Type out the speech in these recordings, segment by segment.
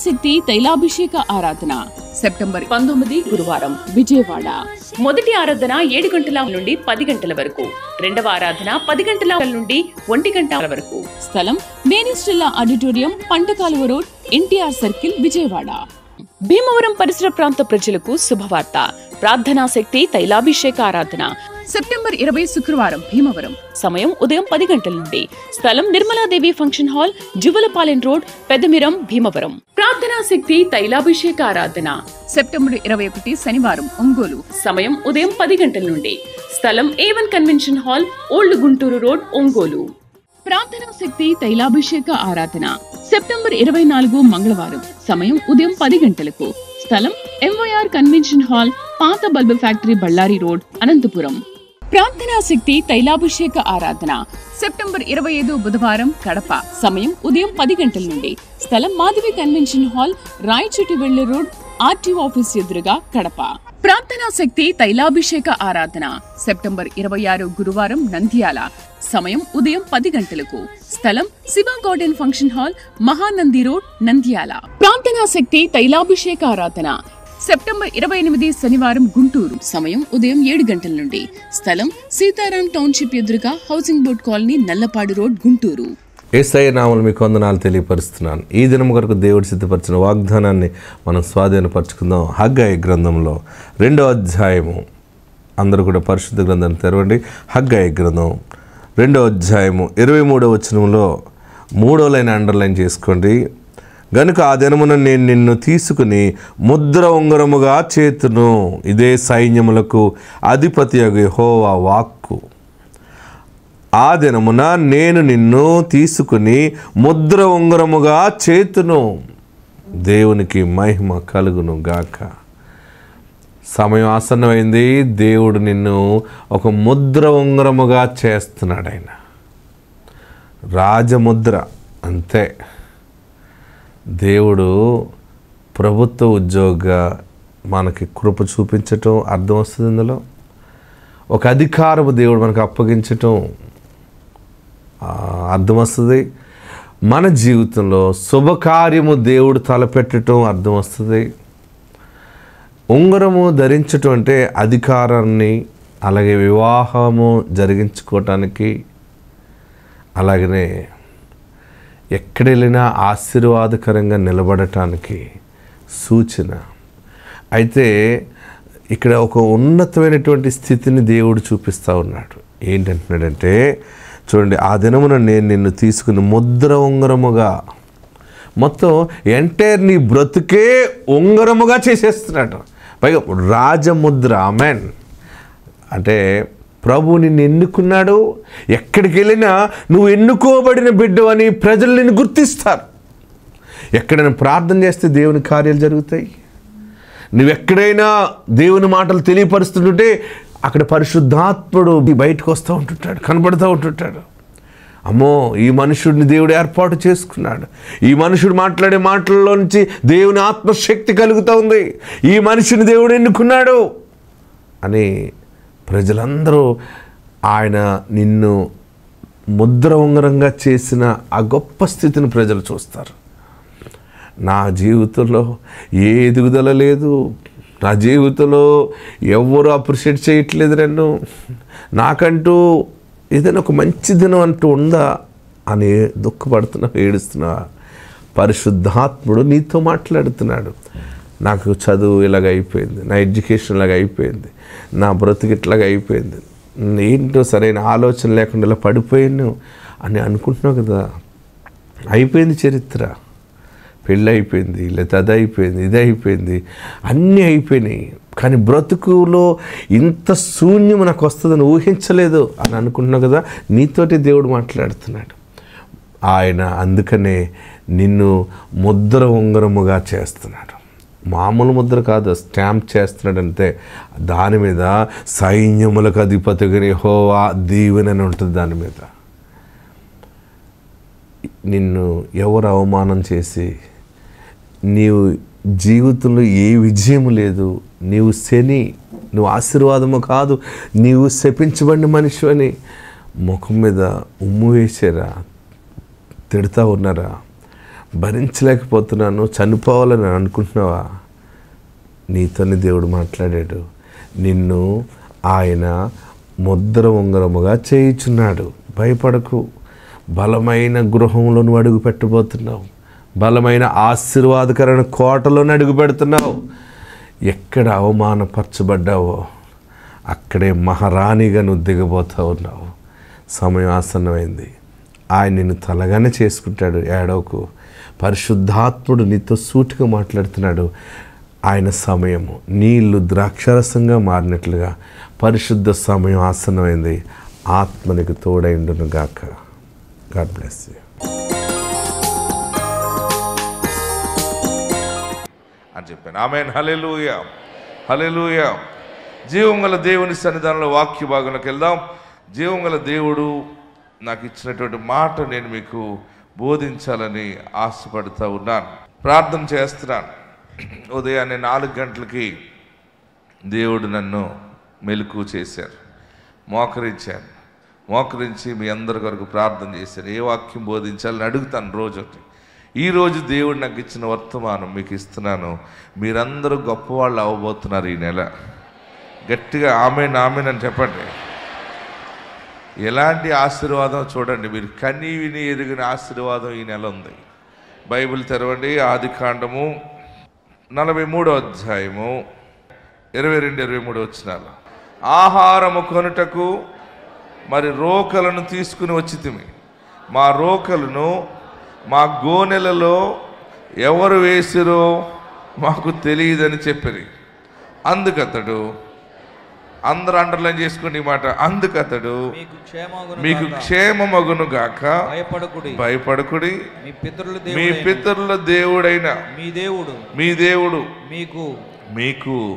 శక్తి తైలాభిషేక ఆరాధన సెప్టెంబర్ 19 గురువారం విజయవాడ. మొదటి ఆరాధన 7 గంటల నుండి 10 గంటల వరకు, రెండవ ఆరాధన 10 గంటల నుండి 1 గంట వరకు. స్థలం మేనిస్టెల్లా auditorium, పంటకాలువ road, NTR circle, Vijayawada. Bhimavaram పరిసర ప్రాంత ప్రజలకు శుభవార్త. ప్రార్థనా శక్తి తైలాభిషేక ఆరాధన సెప్టెంబర్ 20 శుక్రవారం భీమవరం. సమయం ఉదయం 10 గంటల నుండి. స్థలం Nirmala Devi function hall, Juvalapalem road, Peddamiram, Bhimavaram. ప్రార్థనా శక్తి తైలాభిషేక ఆరాధన సెప్టెంబర్ 21 శనివారం ఒంగోలు. సమయం ఉదయం 10 గంటల నుండి. స్థలం A1 convention hall, old Guntur road, Ongole. ప్రార్థనా శక్తి తైలాభిషేక ఆరాధన సెప్టెంబర్ 24 మంగళవారం. సమయం ఉదయం 10 గంటలకు. స్థలం MYR కన్వెన్షన్ హాల్, పాత bulb factory, Bellary road, Anantapur. ప్రార్థనా శక్తి తైలాభిషేక ఆరాధన సెప్టెంబర్ 25 బుధవారం కడప. సమయం ఉదయం 10 గంటల నుండి. స్థలం మాధవి కన్వెన్షన్ హాల్, రాయచోటివెళ్లి రోడ్, RTO ఆఫీస్ ఎదురుగా, కడప. ప్రార్థనా శక్తి తైలాభిషేక ఆరాధన సెప్టెంబర్ 26 గురువారం నంద్యాల. సమయం ఉదయం 10 గంటలకు. స్థలం Shiva garden function hall, Mahanandi road, Nandyal. ప్రార్థనా శక్తి తైలాభిషేక ఆరాధన సెప్టెంబర్ 28 శనివారం గుంటూరు. సమయం ఉదయం 7 గంటల నుండి. స్థలం సీతారాం టౌన్షిప్ ఎదురుగా, housing board colony, Nallapadu road, Guntur. Yesayya నామములో మీకు వందనాలు తెలియపరుస్తున్నాను. ఈ దినం కొరకు దేవుడు సిద్ధపరిచిన వాగ్దానాన్ని మనం స్వాధీనపరచుకుందాం. హగ్గయి గ్రంథంలో 2వ అధ్యాయము. అందరూ కూడా పరిశుద్ధ గ్రంథాన్ని తెరవండి. హగ్గయి గ్రంథం 2వ అధ్యాయము 23వ వచనంలో 3వ లైన్ అండర్లైన్ చేసుకోండి. గనుక ఆ దినమున నేను నిన్ను తీసుకుని ముద్ర ఉంగరముగా చేతును. ఇదే సైన్యములకు అధిపతి యెహోవా వాక్కు. ఆ దినమున నేను నిన్ను తీసుకుని ముద్ర ఉంగరముగా చేతును. దేవునికి మహిమ కలుగును గాక. సమయం ఆసన్నమైంది. దేవుడు నిన్ను ఒక ముద్ర ఉంగరముగా చేస్తున్నాడు. ఆయన రాజముద్ర అంతే. దేవుడు ప్రభుత్వ ఉద్యోగ మనకి కృప చూపించటం అర్థం వస్తుంది. ఇందులో ఒక అధికారము దేవుడు మనకు అప్పగించటం అర్థం వస్తుంది. మన జీవితంలో శుభకార్యము దేవుడు తలపెట్టడం అర్థం వస్తుంది. ఉంగరము ధరించటం అంటే అధికారాన్ని, అలాగే వివాహము జరిగించుకోవటానికి, అలాగనే ఎక్కడ వెళ్ళినా ఆశీర్వాదకరంగా నిలబడటానికి సూచన. అయితే ఇక్కడ ఒక ఉన్నతమైనటువంటి స్థితిని దేవుడు చూపిస్తూ ఉన్నాడు. ఏంటంటున్నాడంటే చూడండి, ఆ దినమున నేను నిన్ను తీసుకుని ముద్ర ఉంగరముగా, మొత్తం ఎంటైర్ నీ బ్రతుకే ఉంగరముగా చేసేస్తున్నాడు. పైగా రాజముద్ర. ఆమెన్. అంటే ప్రభు నిన్ను ఎన్నుకున్నాడు. ఎక్కడికి వెళ్ళినా నువ్వు ఎన్నుకోబడిన బిడ్డ అని ప్రజలు నిన్ను గుర్తిస్తారు. ఎక్కడైనా ప్రార్థన చేస్తే దేవుని కార్యాలు జరుగుతాయి. నువ్వెక్కడైనా దేవుని మాటలు తెలియపరుస్తుంటే అక్కడ పరిశుద్ధాత్ముడు బయటకు వస్తూ ఉంటుంటాడు, కనబడుతూ ఉంటుంటాడు. అమ్మో, ఈ మనుషుడిని దేవుడు ఏర్పాటు చేసుకున్నాడు. ఈ మనుషుడు మాట్లాడే మాటల్లో నుంచి దేవుని ఆత్మశక్తి కలుగుతూ ఉంది. ఈ మనిషిని దేవుడు ఎన్నుకున్నాడు అని ప్రజలందరూ ఆయన నిన్ను ముద్ర ఉంగరంగా చేసిన ఆ గొప్ప స్థితిని ప్రజలు చూస్తారు. నా జీవితంలో ఏ ఎదుగుదల లేదు, నా జీవితంలో ఎవరు అప్రిషియేట్ చేయట్లేదు నన్ను, నాకంటూ ఏదైనా ఒక మంచి దినం అంటూ ఉందా అని దుఃఖపడుతున్నా, ఏడుస్తున్నా. పరిశుద్ధాత్ముడు నీతో మాట్లాడుతున్నాడు. నాకు చదువు ఇలాగ అయిపోయింది, నా ఎడ్యుకేషన్ ఇలాగ అయిపోయింది, నా బ్రతుకు ఇట్లాగ అయిపోయింది, ఏంటో సరైన ఆలోచన లేకుండా ఇలా పడిపోయాను అని అనుకుంటున్నావు కదా. అయిపోయింది చరిత్ర. పెళ్ళి అయిపోయింది, లేదా అది అయిపోయింది, ఇది అయిపోయింది, అన్నీ అయిపోయినాయి. కానీ బ్రతుకులో ఇంత శూన్యం నాకు వస్తుందని ఊహించలేదు అని అనుకుంటున్నావు కదా. నీతోటి దేవుడు మాట్లాడుతున్నాడు. ఆయన అందుకనే నిన్ను ముద్ర ఉంగరముగా చేస్తున్నాడు. మామూలు ముద్ర కాదు, స్టాంప్ చేస్తున్నాడు. అంతే. దాని మీద సైన్యములకు అధిపతిగా యెహోవా దీవెన అని ఉంటుంది. దాని మీద నిన్ను ఎవరు అవమానం చేసి, నీవు జీవితంలో ఏ విజయము లేదు, నీవు శని, నువ్వు ఆశీర్వాదము కాదు, నీవు శపించబడిన మనిషి అని ముఖం మీద ఉమ్ము వేసారా, తిడతా ఉన్నారా, భరించలేకపోతున్నాను, చనిపోవాలని అనుకుంటున్నావా? నీతోనే దేవుడు మాట్లాడాడు. నిన్ను ఆయన ముద్ర ఉంగరముగా చేయుచున్నాడు. భయపడకు. బలమైన గృహంలో నువ్వు అడుగు పెట్టబోతున్నావు. బలమైన ఆశీర్వాదకరమైన కోటలోనే అడుగు పెడుతున్నావు. ఎక్కడ అవమానపరచబడ్డావో అక్కడే మహారాణిగా నువ్వు దిగబోతూ ఉన్నావు. సమయం ఆసన్నమైంది. ఆయన నిన్ను తలగానే చేసుకుంటాడు. ఏడవకు. పరిశుద్ధాత్ముడు నీతో సూటిగా మాట్లాడుతున్నాడు. ఆయన సమయము నీళ్లు ద్రాక్షరసంగా మారినట్లుగా పరిశుద్ధ సమయం ఆసన్నమైంది. ఆత్మనికి తోడైండును గాక. గాడ్ బ్లెస్ యూ అని చెప్పాను. ఆమేన్. హల్లెలూయా, హల్లెలూయా. జీవం గల దేవుని సన్నిధానంలో వాక్య భాగంలోకి వెళ్దాం. జీవం గల దేవుడు నాకు ఇచ్చినటువంటి మాట నేను మీకు బోధించాలని ఆశపడుతూ ఉన్నాను. ప్రార్థన చేస్తున్నాను. ఉదయాన్నే 4 గంటలకి దేవుడు నన్ను మెలకువ చేశారు. మోకరించాను. మోకరించి మీ అందరి కొరకు ప్రార్థన చేశాను. ఏ వాక్యం బోధించాలని అడుగుతాను రోజు ఒకటి. ఈరోజు దేవుడు నాకు ఇచ్చిన వర్తమానం మీకు ఇస్తున్నాను. మీరందరూ గొప్పవాళ్ళు అవ్వబోతున్నారు ఈ నెల. గట్టిగా ఆమేన్ ఆమేన్ అని చెప్పండి. ఎలాంటి ఆశీర్వాదం చూడండి. మీరు కని విని ఎరిగిన ఆశీర్వాదం ఈ నెల ఉంది. బైబిల్ తెరవండి. ఆదికాండము 43వ అధ్యాయము 22-23 వచనాలు. ఆహారము కొనుటకు మరి రోకలను తీసుకుని వచ్చితిమి. మా రోకలను మా గోనెలలో ఎవరు వేసిరో మాకు తెలియదని చెప్పిరి. అందుకతడు, అందరూ అండర్లైన్ చేసుకోండి ఈ మాట, అందుకతడు మీకు క్షేమమగును గాక, భయపడకుడి, మీ పితరుల దేవుడైన మీ దేవుడు మీకు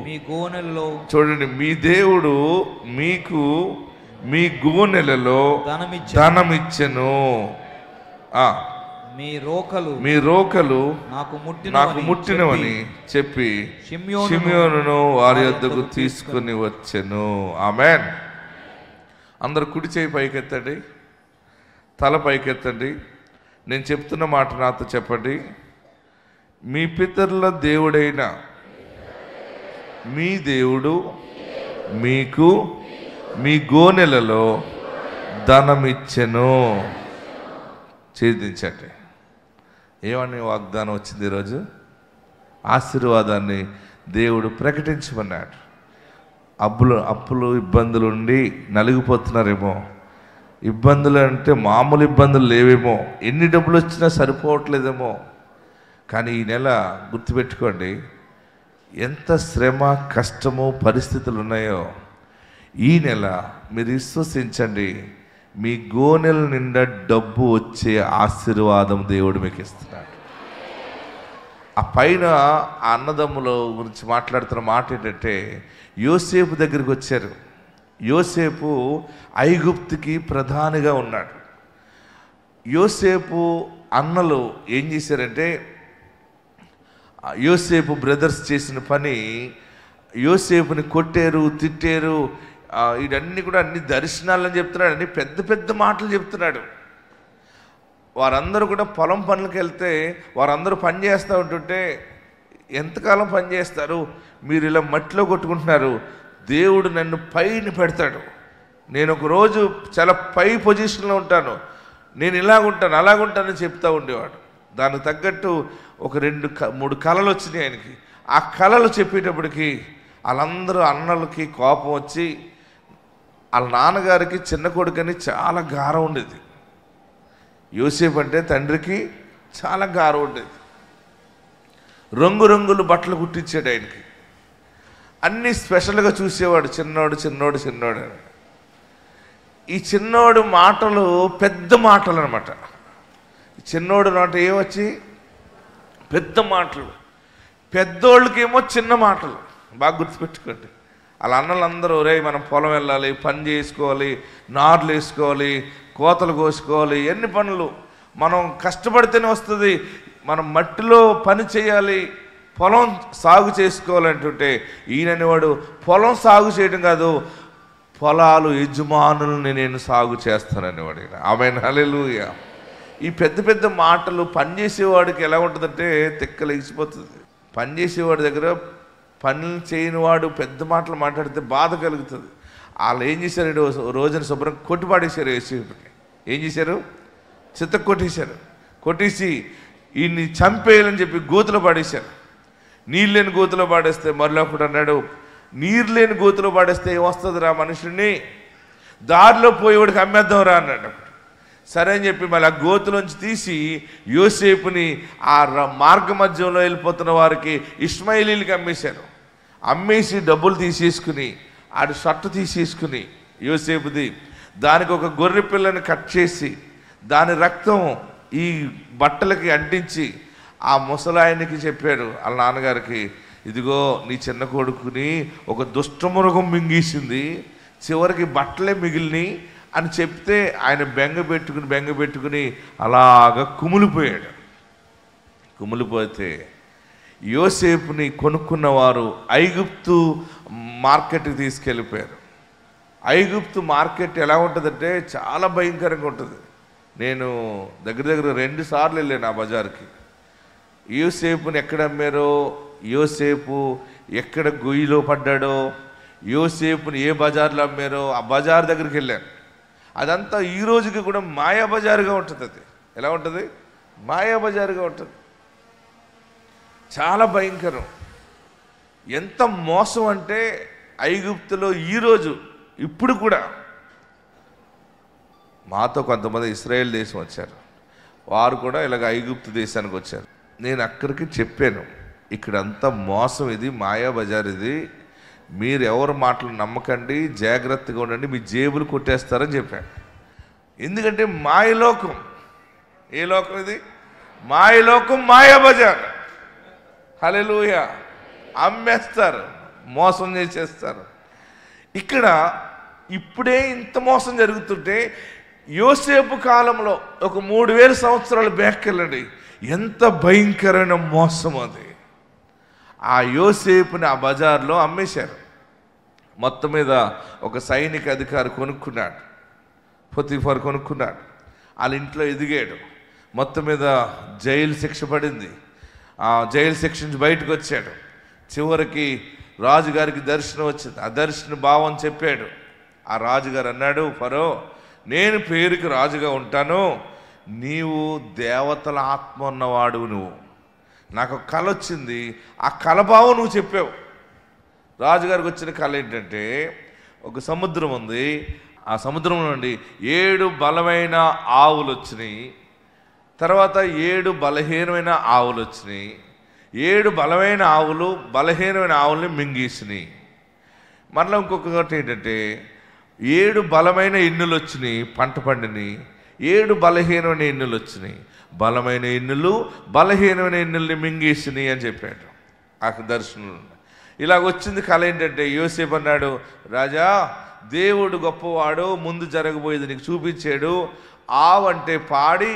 మీ గోనెలలో, చూడండి, మీ దేవుడు మీకు మీ గోనెలలో ధనమిచ్చెను. మీ రోకలు నాకు ముట్టినవని చెప్పి షిమ్యోనును వారి వద్దకు తీసుకుని వచ్చెను. ఆమేన్. అందరు కుడి చేయి పైకెత్తండి, తల పైకెత్తండి. నేను చెప్తున్న మాట నాతో చెప్పండి. మీ పితరుల దేవుడైన మీ దేవుడు మీకు మీ గోనెలలో ధనమిచ్చెను. ఛేదించండి. ఏమని వాగ్దానం వచ్చింది ఈరోజు? ఆశీర్వాదాన్ని దేవుడు ప్రకటించమన్నాడు. అప్పులు ఇబ్బందులు ఉండి నలిగిపోతున్నారేమో. ఇబ్బందులు అంటే మామూలు ఇబ్బందులు లేవేమో. ఎన్ని డబ్బులు వచ్చినా సరిపోవట్లేదేమో. కానీ ఈ నెల గుర్తుపెట్టుకోండి, ఎంత శ్రమ, కష్టము, పరిస్థితులు ఉన్నాయో ఈ నెల మీరు విశ్వసించండి, మీ గోనెల నిండా డబ్బు వచ్చే ఆశీర్వాదం దేవుడు మీకు ఇస్తున్నాడు. ఆ పైన ఆ అన్నదమ్ముల గురించి మాట్లాడుతున్న మాట ఏంటంటే, యోసేపు దగ్గరికి వచ్చారు. యోసేపు ఐగుప్తుకి ప్రధానిగా ఉన్నాడు. యోసేపు అన్నలు ఏం చేశారంటే, యోసేపు బ్రదర్స్ చేసిన పని, యోసేపుని కొట్టారు, తిట్టారు. ఇవన్నీ కూడా అన్ని దర్శనాలని చెప్తున్నాడు, అన్ని పెద్ద పెద్ద మాటలు చెప్తున్నాడు. వారందరూ కూడా పొలం పనులకు వెళ్తే వారందరూ పని చేస్తూ ఉంటుంటే, ఎంతకాలం పని చేస్తారు, మీరు ఇలా మట్టిలో కొట్టుకుంటున్నారు, దేవుడు నన్ను పైన పెడతాడు, నేను ఒక రోజు చాలా పై పొజిషన్లో ఉంటాను, నేను ఇలాగుంటాను అలాగుంటానని చెప్తూ ఉండేవాడు. దానికి తగ్గట్టు ఒక 2-3 కళలు వచ్చినాయి ఆయనకి. ఆ కళలు చెప్పేటప్పటికి వాళ్ళందరూ అన్నలకి కోపం వచ్చి, వాళ్ళ నాన్నగారికి చిన్న కొడుకని చాలా గారం ఉండేది. యోసేపు అంటే తండ్రికి చాలా గారం ఉండేది. రంగురంగులు బట్టలు కుట్టించాడు ఆయనకి. అన్నీ స్పెషల్గా చూసేవాడు. చిన్నోడు అని. ఈ చిన్నోడు మాటలు పెద్ద మాటలు అనమాట. చిన్నోడు నాట ఏమొచ్చి పెద్ద మాటలు, పెద్దోళ్ళకేమో చిన్న మాటలు. బాగా గుర్తుపెట్టుకోండి. వాళ్ళ అన్నలందరూ, రే మనం పొలం వెళ్ళాలి, పని చేసుకోవాలి, నార్లు వేసుకోవాలి, కోతలు కోసుకోవాలి, ఎన్ని పనులు, మనం కష్టపడితేనే వస్తుంది, మనం మట్టిలో పని చేయాలి, పొలం సాగు చేసుకోవాలంటుంటే ఈయననేవాడు పొలం సాగు చేయడం కాదు, పొలాలు యజమానుల్ని నేను సాగు చేస్తాననేవాడు. ఆమేన్. హల్లెలూయా. ఈ పెద్ద పెద్ద మాటలు పనిచేసేవాడికి ఎలా ఉంటుందంటే తిక్కలు ఎగిసిపోతుంది. పనిచేసేవాడి దగ్గర పనులు చేయని వాడు పెద్ద మాటలు మాట్లాడితే బాధ కలుగుతుంది. వాళ్ళు ఏం చేశారంటే రోజున శుభ్రం కొట్టిపాడేశారు. యోసేపుని ఏం చేశారు? చిత్త కొట్టేశారు. కొట్టేసి ఈయన్ని చంపేయాలని చెప్పి గోతులో పాడేశారు. నీళ్ళు లేని గోతులో పాడేస్తే మరొకడు అన్నాడు, నీరు లేని గోతులో పాడేస్తే ఏమొస్తుంది రా మనుషుడిని, దారిలో పోయేవాడికి అమ్మేద్దాం రా అన్నాడు. సరే అని చెప్పి మళ్ళీ ఆ గోతులోంచి తీసి యోసేపుని ఆ మార్గ మధ్యంలో వెళ్ళిపోతున్న వారికి ఇష్మాయిలీలకి అమ్మేశారు. అమ్మేసి డబ్బులు తీసేసుకుని ఆడి షర్ట్ తీసేసుకుని యోసేపుది దానికి ఒక గొర్రె పిల్లని కట్ చేసి దాని రక్తం ఈ బట్టలకి అంటించి ఆ ముసలాయనికి చెప్పాడు వాళ్ళ నాన్నగారికి, ఇదిగో నీ చిన్న కొడుకుని ఒక దుష్టమృగం మింగేసింది, చివరికి బట్టలే మిగిలిని అని చెప్తే ఆయన బెంగ పెట్టుకుని అలాగ కుమిలిపోయాడు. కుమిలిపోతే యోసేపుని కొనుక్కున్నవారు ఐగుప్తు మార్కెట్కి తీసుకెళ్ళిపోయారు. ఐగుప్తు మార్కెట్ ఎలా ఉంటుందంటే చాలా భయంకరంగా ఉంటుంది. నేను దగ్గర 2 సార్లు వెళ్ళాను ఆ బజార్కి. యోసేపుని ఎక్కడ అమ్మారో, యోసేపు ఎక్కడ గొయ్యిలో పడ్డాడో, యోసేపుని ఏ బజార్లో అమ్మారో ఆ బజార్ దగ్గరికి వెళ్ళాను. అదంతా ఈ రోజుకి కూడా మాయా బజారుగా ఉంటుంది. అది ఎలా ఉంటుంది? మాయా బజారుగా ఉంటుంది. చాలా భయంకరం. ఎంత మోసం అంటే ఐగుప్తులో ఈరోజు ఇప్పుడు కూడా మాతో కొంతమంది ఇశ్రాయేల్ దేశం వచ్చారు. వారు కూడా ఇలాగ ఐగుప్తు దేశానికి వచ్చారు. నేను అక్కడికి చెప్పాను, ఇక్కడంతా మోసం, ఇది మాయా బజార్, ఇది మీరు ఎవరి మాటలు నమ్మకండి, జాగ్రత్తగా ఉండండి, మీ జేబులు కొట్టేస్తారని చెప్పాను. ఎందుకంటే మాయలోకం. ఏ లోకం ఇది? మాయలోకం, మాయా బజార్. హల్లెలూయా. అమ్మేస్తారు, మోసం చేసేస్తారు. ఇక్కడ ఇప్పుడే ఇంత మోసం జరుగుతుంటే యోసేపు కాలంలో ఒక 3000 సంవత్సరాలు బ్యాక్కెళ్ళండి, ఎంత భయంకరమైన మోసం అది. ఆ యోసేపుని ఆ బజార్లో అమ్మేశారు. మొత్తం మీద ఒక సైనిక అధికారి కొనుక్కున్నాడు, పొతిఫర్ కొనుక్కున్నాడు. వాళ్ళ ఇంట్లో ఎదిగాడు. మొత్తం మీద జైలు శిక్ష పడింది. ఆ జైలు శిక్ష నుంచి బయటకు వచ్చాడు. చివరికి రాజుగారికి దర్శనం వచ్చింది. ఆ దర్శన భావం చెప్పాడు. ఆ రాజుగారు అన్నాడు, ఫరో, నేను పేరుకి రాజుగా ఉంటాను, నీవు దేవతల ఆత్మ ఉన్నవాడు, నువ్వు నాకు ఒక కళ వచ్చింది, ఆ కళభావం నువ్వు చెప్పావు. రాజుగారికి వచ్చిన కళ ఏంటంటే ఒక సముద్రం ఉంది, ఆ సముద్రం నుండి 7 బలమైన ఆవులు వచ్చినాయి, తర్వాత 7 బలహీనమైన ఆవులు వచ్చినాయి. 7 బలమైన ఆవులు బలహీనమైన ఆవుల్ని మింగేసినాయి. మరలా ఇంకొకటి ఏంటంటే 7 బలమైన ఎన్నులు వచ్చినాయి, పంట పండినాయి. 7 బలహీనమైన ఎన్నులు వచ్చినాయి, బలమైన ఎన్నులు బలహీనమైన ఎన్నుల్ని మింగేసినాయి అని చెప్పాడు ఆ దర్శనం. ఇలాగ వచ్చింది కళ ఏంటంటే యోసేపు అన్నాడు, రాజా, దేవుడు గొప్పవాడు, ముందు జరగబోయేది నీకు చూపించాడు. ఆవు అంటే పాడి,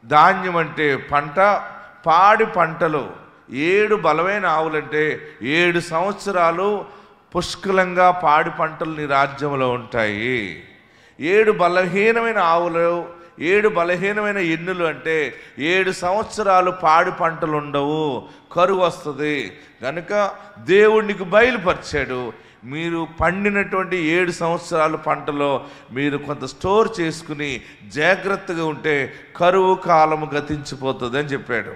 ధాన్యం అంటే పంట. పాడి పంటలు 7 బలమైన ఆవులంటే 7 సంవత్సరాలు పుష్కలంగా పాడి పంటలు నీ రాజ్యంలో ఉంటాయి. 7 బలహీనమైన ఆవులు, 7 బలహీనమైన ఎన్నులు అంటే 7 సంవత్సరాలు పాడి పంటలు ఉండవు, కరువు వస్తుంది. కనుక దేవుడికి బయలుపరిచాడు, మీరు పండినటువంటి 7 సంవత్సరాల పంటలో మీరు కొంత స్టోర్ చేసుకుని జాగ్రత్తగా ఉంటే కరువు కాలము గతించిపోతుంది అని చెప్పాడు.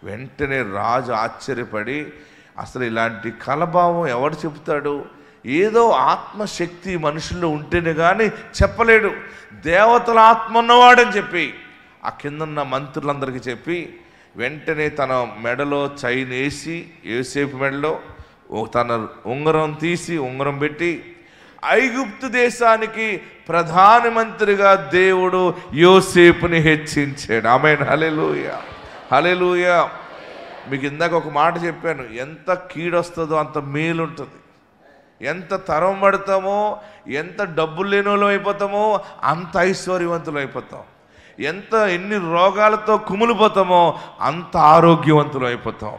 వెంటనే రాజు ఆశ్చర్యపడి, అసలు ఇలాంటి కలభావం ఎవడు చెబుతాడు? ఏదో ఆత్మశక్తి మనుషుల్లో ఉంటేనే కానీ చెప్పలేడు. దేవతల ఆత్మ ఉన్నవాడని చెప్పి ఆ కిందన్న మంత్రులందరికీ చెప్పి వెంటనే తన మెడలో చైన్ వేసి, యోసేపు మెడలో తన ఉంగరం తీసి ఉంగరం పెట్టి, ఐగుప్తు దేశానికి ప్రధానమంత్రిగా దేవుడు యోసేపుని హెచ్చించాడు. ఆమేన్. హల్లెలూయా, హల్లెలూయా. మీకు ఇందాక ఒక మాట చెప్పాను, ఎంత కీడొస్తుందో అంత మేలు ఉంటుంది. ఎంత తరం పడతామో, ఎంత డబ్బులు లేని వాళ్ళం అయిపోతామో అంత ఐశ్వర్యవంతులు అయిపోతాం. ఎన్ని రోగాలతో కుమిలిపోతామో అంత ఆరోగ్యవంతులు అయిపోతాం.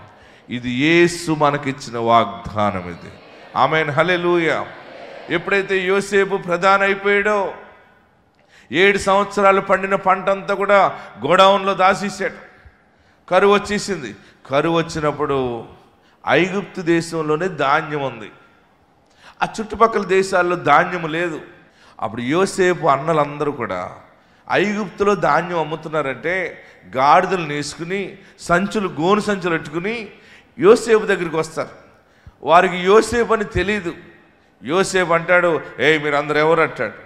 ఇది యేసు మనకిచ్చిన వాగ్దానం ఇది. ఆమేన్. హల్లెలూయా. ఎప్పుడైతే యోసేపు ప్రధాని అయిపోయాడో, 7 సంవత్సరాలు పండిన పంట అంతా కూడా గోడౌన్లో దాచేసాడు. కరువు వచ్చేసింది. కరువు వచ్చినప్పుడు ఐగుప్తు దేశంలోనే ధాన్యం ఉంది, ఆ చుట్టుపక్కల దేశాల్లో ధాన్యం లేదు. అప్పుడు యోసేపు అన్నలందరూ కూడా ఐగుప్తులో ధాన్యం అమ్ముతున్నారంటే గాడిదలు వేసుకుని గోను సంచులు పెట్టుకుని యోసేపు దగ్గరికి వస్తారు. వారికి యోసేపు అని తెలీదు. యోసేపు అంటాడు, మీరందరూ ఎవరు అంటాడు.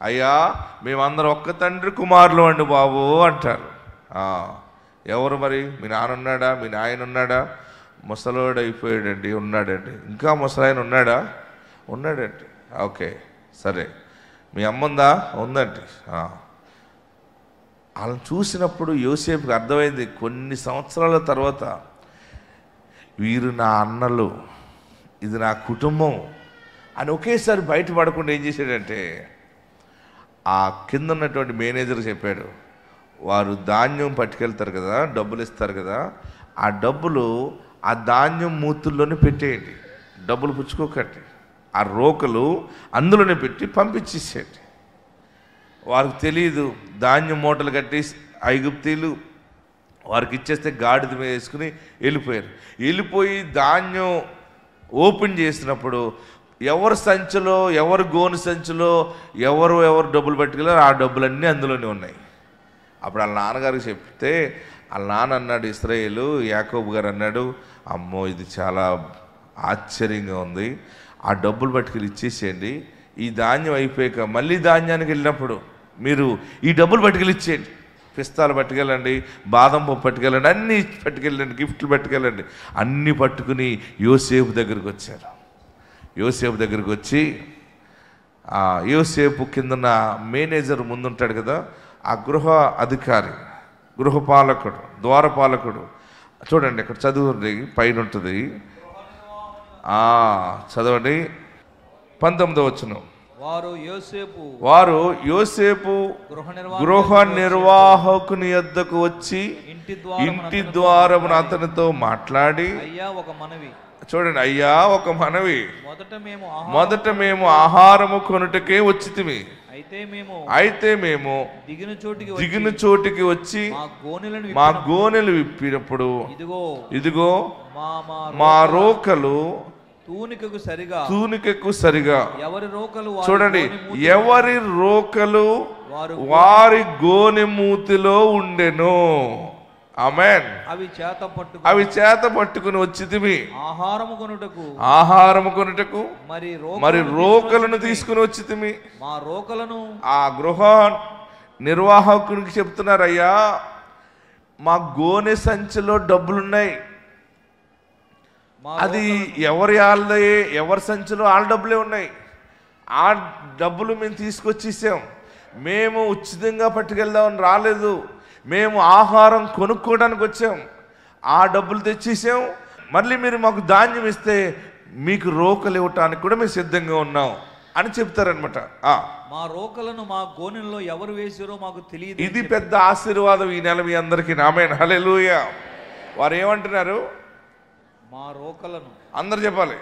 అయ్యా మేమందరం ఒక్క తండ్రి కుమారులు అండి బాబు అంటారు. ఎవరు మరి? మీ నాన్న ఉన్నాడా? మీ నాయన ఉన్నాడా? ముసలోడు అయిపోయాడండి. ఉన్నాడండి. ఇంకా ముసలాయన ఉన్నాడా? ఉన్నాడండి. ఓకే సరే. మీ అమ్మ ఉందా? ఉందండి. వాళ్ళని చూసినప్పుడు యోసేపుకి అర్థమైంది, కొన్ని సంవత్సరాల తర్వాత వీరు నా అన్నలు, ఇది నా కుటుంబం అని ఒకేసారి బయటపడకుండా ఏం చేశాడంటే ఆ కింద ఉన్నటువంటి మేనేజర్ చెప్పాడు, వారు ధాన్యం పట్టుకెళ్తారు కదా, డబ్బులు ఇస్తారు కదా, ఆ డబ్బులు ఆ ధాన్యం మూతుల్లోనే పెట్టేయండి, డబ్బులు పుచ్చుకోకండి, ఆ రోకలు అందులోనే పెట్టి పంపించేసేయండి. వారికి తెలియదు. ధాన్యం మూటలు కట్టి ఐగుప్తీలు వారికి ఇచ్చేస్తే గాడిద మీద వేసుకుని వెళ్ళిపోయారు. వెళ్ళిపోయి ధాన్యం ఓపెన్ చేసినప్పుడు ఎవరి సంచిలో, ఎవరు గోను సంచిలో ఎవరు డబ్బులు పట్టుకెళ్ళారు, ఆ డబ్బులన్నీ అందులోనే ఉన్నాయి. అప్పుడు వాళ్ళ నాన్నగారికి చెప్తే వాళ్ళ నాన్న అన్నాడు, ఇశ్రాయేలు యాకోబు గారు అన్నాడు, అమ్మో ఇది చాలా ఆశ్చర్యంగా ఉంది, ఆ డబ్బులు పట్టుకెళ్ళి ఇచ్చేసేయండి, ఈ ధాన్యం అయిపోయాక మళ్ళీ ధాన్యానికి వెళ్ళినప్పుడు మీరు ఈ డబ్బులు పట్టుకెళ్ళి ఇచ్చేయండి, పిస్తాలు పట్టుకెళ్ళండి, బాదం పప్పు పట్టుకెళ్ళండి, అన్నీ పట్టుకెళ్ళండి, గిఫ్ట్లు పట్టుకెళ్ళండి. అన్నీ పట్టుకుని యోసేపు దగ్గరికి వచ్చారు. యోసేపు దగ్గరికి వచ్చి యోసేపు కిందన్న మేనేజర్ ముందుంటాడు కదా, ఆ గృహ అధికారి, గృహపాలకుడు, ద్వారపాలకుడు, చూడండి ఇక్కడ చదువుంది, పైన ఉంటుంది, చదవండి 19వ వచనం. వారు యోసేపు గృహ నిర్వాహకుని యొద్దకు వచ్చి ఇంటి ద్వారమున అతనితో మాట్లాడి, చూడండి, అయ్యా ఒక మనవి, మొదట మేము ఆహారము కొనుటకే వచ్చితిమి, అయితే మేము దిగిన చోటికి వచ్చి మా గోనెలు విప్పినప్పుడు ఇదిగో మా రోకలు తూనికకు సరిగా చూడండి, ఎవరి రోకలు వారి గోనె మూతిలో ఉండెను. ఆమేన్. అవి చేత పట్టుకుని వచ్చితిమి ఆహారము కొనుటకు, మరి రోకలను తీసుకుని వచ్చితిమి. ఆ గృహ నిర్వాహకునికి చెప్తున్నారు, అయ్యా మా గోనె సంచిలో డబ్బులున్నాయి, అది ఎవరి సంచిలో వాళ్ళ డబ్బులే ఉన్నాయి, ఆ డబ్బులు మేము తీసుకొచ్చేసాం, మేము ఉచితంగా పట్టుకెళ్దామని రాలేదు, మేము ఆహారం కొనుక్కోవడానికి వచ్చాం, ఆ డబ్బులు తెచ్చేసాం, మళ్ళీ మీరు మాకు ధాన్యం ఇస్తే మీకు రోకలు ఇవ్వటానికి కూడా మేము సిద్ధంగా ఉన్నాం అని చెప్తారనమాట. మా రోకలను మా గోనెల్లో ఎవరు వేసారో మాకు తెలియదు. ఇది పెద్ద ఆశీర్వాదం ఈ నెల మీ అందరికీ. ఆమేన్, హల్లెలూయా. వారు ఏమంటున్నారు? మా రోకలను, అందరు చెప్పాలి,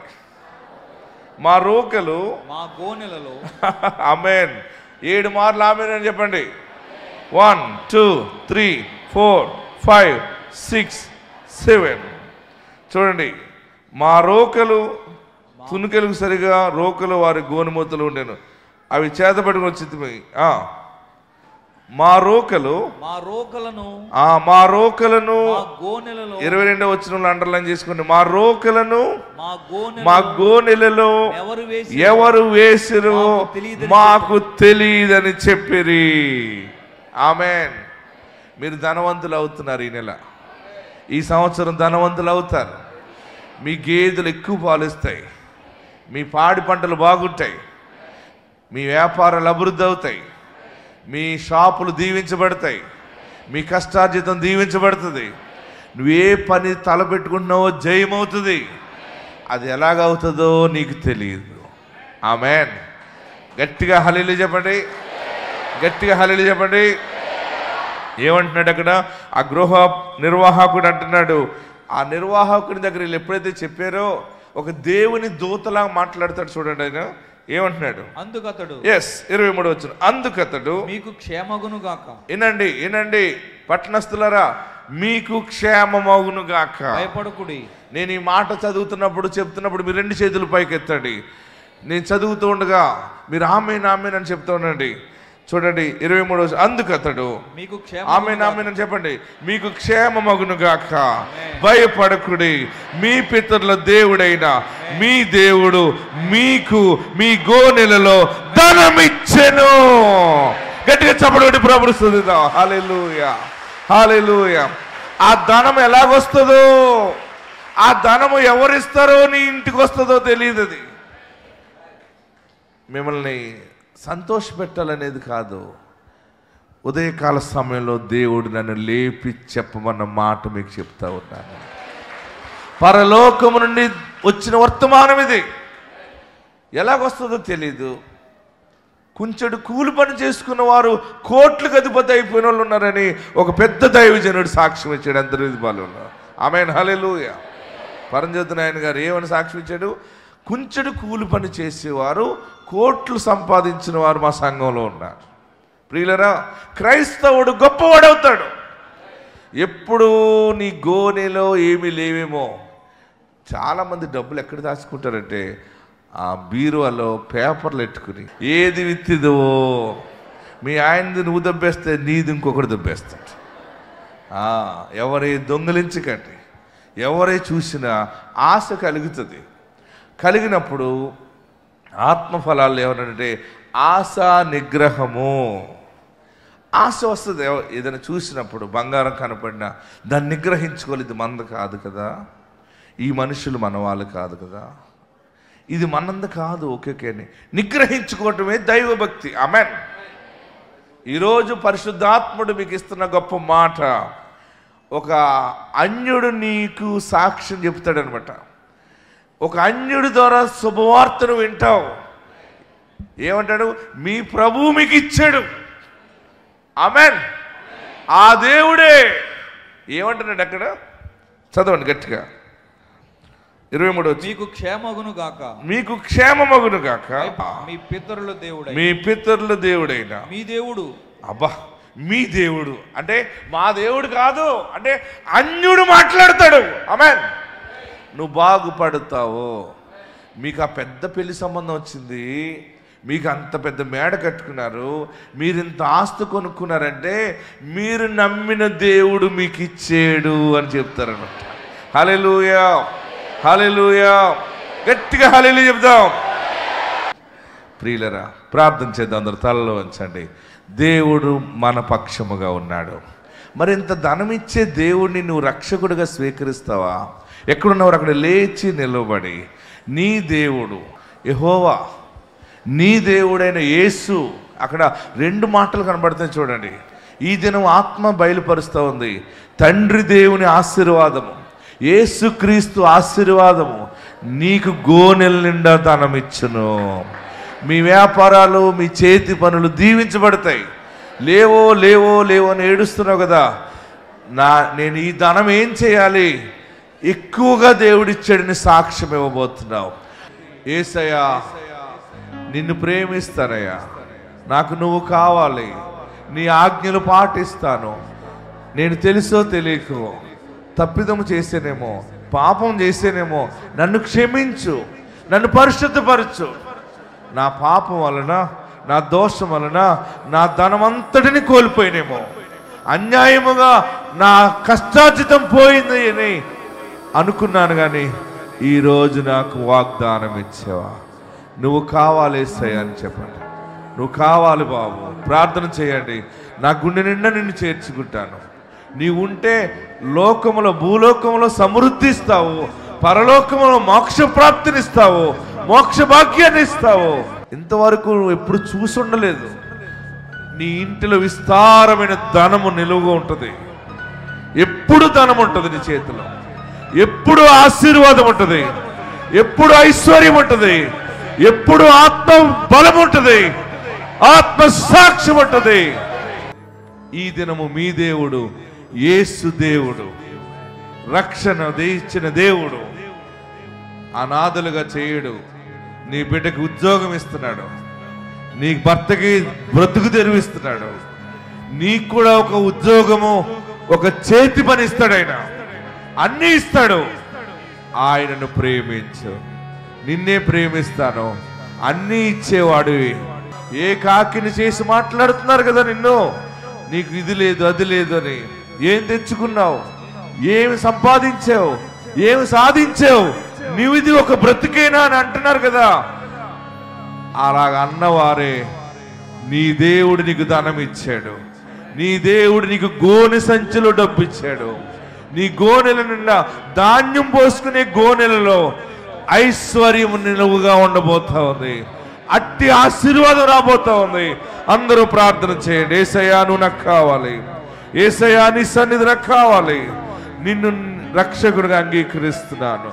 మా రోకలు మా గోనెలలో. ఆమేన్. 7 మార్లు ఆమేన్ అని చెప్పండి. 1 2 3 4 5 6 7. చూడండి, మా రోకలు తునికెలకు సరిగా రోకలు వారి గోనుమూతలు ఉండేను, అవి చేత పట్టుకుని వచ్చింది. మా రోకలను మా రోకలను 22వ వచనంలో అండర్లైన్ చేసుకోండి. మా రోకలను మా గోనెలలో ఎవరు వేసిరు మాకు తెలియదని చెప్పిరి. ఆమేన్. మీరు ధనవంతులు అవుతున్నారు. ఈ నెల, ఈ సంవత్సరం ధనవంతులు అవుతారు. మీ గేదెలు ఎక్కువ పాలిస్తాయి, మీ పాడి పంటలు బాగుంటాయి, మీ వ్యాపారాలు అభివృద్ధి అవుతాయి, మీ షాపులు దీవించబడతాయి, మీ కష్టార్జితం దీవించబడుతుంది, నువ్వే పని తలపెట్టుకుంటున్నావో జయమవుతుంది. అది ఎలాగవుతుందో నీకు తెలియదు. ఆమేన్. గట్టిగా హల్లెలూయా చెప్పండి, గట్టిగా హల్లెలూయా చెప్పండి. ఏమంటున్నాడు అక్కడ? ఆ గృహ నిర్వాహకుడు అంటున్నాడు, ఆ నిర్వాహకుని దగ్గర వీళ్ళు ఎప్పుడైతే చెప్పారో ఒక దేవుని దూతలాగా మాట్లాడతాడు. చూడండి, ఆయన ఏమంటున్నాడు? అందుకతడు 23 వచనం, అందుకతడు మీకు క్షేమగును గాక. వినండి పట్టణస్థులారా, మీకు క్షేమమగును గాక. భయపడకుడి. నేను ఈ మాట చెప్తున్నప్పుడు మీరు 2 చేతులు పైకి ఎత్తండి. నేను చదువుతూ ఉండగా మీరు ఆమేన్ అని చెప్తూ ఉండండి. చూడండి 23 అందుకతడు మీకు ఆమేన్ అని చెప్పండి. మీకు క్షేమమగును గాక, భయపడకుడి, మీ పితరుల దేవుడైన మీ దేవుడు మీకు మీ గోనెలలో ధనమిచ్చెను. గట్టిగా చప్పటి ప్రభువు స్తుతిద్దాం. హల్లెలూయా హల్లెలూయా. ఆ ధనం ఎలాగొస్తుందో, ఆ ధనము ఎవరిస్తారో నీ ఇంటికి వస్తుందో తెలియదు. అది మిమ్మల్ని సంతోషపెట్టాలనేది కాదు. ఉదయకాల సమయంలో దేవుడు నన్ను లేపి చెప్పమన్న మాట మీకు చెప్తా ఉన్నాను. పరలోకము నుండి వచ్చిన వర్తమానం ఇది. ఎలాగొస్తుందో తెలీదు. కొంచెడు కూలి పని చేసుకున్న వారు కోట్లకు అధిపతి అయిపోయిన వాళ్ళు ఉన్నారని ఒక పెద్ద దైవజనుడు సాక్ష్యం ఇచ్చాడు. అందరి బాలులో ఆమేన్ హల్లెలూయా. పరంజ్యోతి నాయన గారు ఏమని సాక్ష్యం ఇచ్చాడు? కొంచెడు కూలి పని చేసేవారు కోట్లు సంపాదించిన వారు మా సంఘంలో ఉన్నారు. ప్రియులరా, క్రైస్తవుడు గొప్పవాడవుతాడు ఎప్పుడు నీ గోనెలో ఏమీ లేవేమో. చాలామంది డబ్బులు ఎక్కడ దాచుకుంటారంటే ఆ బీరువాలో పేపర్లు ఎట్టుకుని, ఏది విత్తిదో మీ ఆయనది నువ్వు దెబ్బేస్తే నీది ఇంకొకటి దెబ్బేస్తాడు. ఎవరి దొంగిలించకండి. ఎవరే చూసినా ఆశ కలుగుతుంది. కలిగినప్పుడు ఆత్మఫలాలు ఏమనంటే ఆశా నిగ్రహము. ఆశ వస్తుంది. ఏదైనా చూసినప్పుడు బంగారం కనపడినా దాన్ని నిగ్రహించుకోవాలి. ఇది మంద కాదు కదా, ఈ మనుషులు మన వాళ్ళు కాదు కదా, ఇది మనంద కాదు, ఓకే అని నిగ్రహించుకోవటమే దైవభక్తి. ఆమేన్. ఈరోజు పరిశుద్ధాత్ముడు మీకు ఇస్తున్న గొప్ప మాట. ఒక అన్యుడు నీకు సాక్ష్యం చెప్తాడనమాట. ఒక అన్యుడి ద్వారా శుభవార్తను వింటావు. ఏమంటాడు? మీ ప్రభువు మీకు ఇచ్చాడు. ఆమేన్. ఆ దేవుడే ఏమంటున్నాడు అక్కడ? చదవండి గట్టిగా. 23 మీకు క్షేమగును గాక, మీకు క్షేమమగును గాక, మీ పితరుల దేవుడైన మీ పితరుల దేవుడైన మీ దేవుడు. అబ్బా, మీ దేవుడు అంటే మా దేవుడు కాదు, అంటే అన్యుడు మాట్లాడతాడు. ఆమేన్. నువ్వు బాగుపడతావు. మీకు ఆ పెద్ద పెళ్లి సంబంధం వచ్చింది, మీకు అంత పెద్ద మేడ కట్టుకున్నారు, మీరు ఇంత ఆస్తి కొనుక్కున్నారంటే మీరు నమ్మిన దేవుడు మీకు ఇచ్చాడు అని చెప్తారన్నమాట. హల్లెలూయా హల్లెలూయా. గట్టిగా హల్లెలూయా చెప్దాం. ప్రియులరా, ప్రార్థన చేద్దాం. అందరు తలలో వంచండి. దేవుడు మన పక్షముగా ఉన్నాడు. మరి ఇంత ధనం ఇచ్చే దేవుడిని నువ్వు రక్షకుడిగా స్వీకరిస్తావా? ఎక్కడున్నవారు అక్కడ లేచి నిలబడి, నీ దేవుడు యెహోవా, నీ దేవుడైన యేసు. అక్కడ 2 మాటలు కనబడతాయి చూడండి. ఈ దినం ఆత్మ బయలుపరుస్తూ ఉంది. తండ్రి దేవుని ఆశీర్వాదము, యేసుక్రీస్తు ఆశీర్వాదము నీకు గోనెల నిండా ధనం ఇచ్చును. మీ వ్యాపారాలు, మీ చేతి పనులు దీవించబడతాయి. లేవో లేవో లేవో అని ఏడుస్తున్నావు కదా. నేను ఈ ధనం ఏం చేయాలి? ఎక్కువగా దేవుడిచ్చాడని సాక్ష్యం ఇవ్వబోతున్నావు. యేసయ్యా, నిన్ను ప్రేమిస్తానయ్యా, నాకు నువ్వు కావాలి, నీ ఆజ్ఞలు పాటిస్తాను. నేను తెలుసో తెలియకో తప్పిదము చేసేనేమో, పాపం చేసేనేమో, నన్ను క్షమించు, నన్ను పరిశుద్ధపరచు. నా పాపం వలన, నా దోషం వలన నా ధనమంతటిని కోల్పోయినేమో, అన్యాయముగా నా కష్టార్జితం పోయింది అని అనుకున్నాను. కానీ ఈరోజు నాకు వాగ్దానం ఇచ్చావా? నువ్వు కావాలి యేసయ్యా అని చెప్పండి. నువ్వు కావాలి బాబు. ప్రార్థన చేయండి. నా గుండె నిండా నిన్ను చేర్చుకుంటాను. నీవు ఉంటే లోకములో, భూలోకములో సమృద్ధిస్తావు, పరలోకములో మోక్ష ప్రాప్తినిస్తావు, మోక్ష భాగ్యాన్ని ఇస్తావు. ఇంతవరకు నువ్వు ఎప్పుడు చూసి ఉండలేదు. నీ ఇంటిలో విస్తారమైన ధనము నిలువుగా ఉంటుంది. ఎప్పుడు ధనం ఉంటుంది నీ చేతిలో, ఎప్పుడు ఆశీర్వాదం ఉంటుంది, ఎప్పుడు ఐశ్వర్యం ఉంటుంది, ఎప్పుడు ఆత్మ బలం ఉంటుంది, ఆత్మ సాక్ష్యం ఉంటుంది. ఈ దినము మీ దేవుడు యేసు దేవుడు, రక్షణ ఇచ్చిన దేవుడు. అనాథలుగా చేయడు, నీ బిడ్డకి ఉద్యోగం ఇస్తున్నాడు, నీ భర్తకి బ్రతుకు తెరువిస్తున్నాడు, నీకు కూడా ఒక ఉద్యోగము, ఒక చేతి పని ఇస్తాడు. ఆయన అన్నీ ఇస్తాడు. ఆయనను ప్రేమించు. నిన్నే ప్రేమిస్తాను, అన్నీ ఇచ్చేవాడివి. ఏ కాకిని చేసి మాట్లాడుతున్నారు కదా నిన్ను, నీకు ఇది లేదు అది లేదు అని. ఏం తెచ్చుకున్నావు, ఏమి సంపాదించావు, ఏమి సాధించావు, నీవిది ఒక బ్రతికేనా అని అంటున్నారు కదా. అలాగ అన్నవారే నీ దేవుడు నీకు ధనం ఇచ్చాడు, నీ దేవుడు నీకు గోనె సంచిలో డబ్బు ఇచ్చాడు. నీ గోనెల నిండా ధాన్యం పోసుకునే గోనెలలో ఐశ్వర్యం నిలువుగా ఉండబోతా ఉంది. అట్టి ఆశీర్వాదం రాబోతా ఉంది. అందరూ ప్రార్థన చేయండి. యేసయ్యా నువ్వు నాకు కావాలి, యేసయ్యా నీ సన్నిధి నాకు కావాలి, నిన్ను రక్షకుడిగా అంగీకరిస్తున్నాను.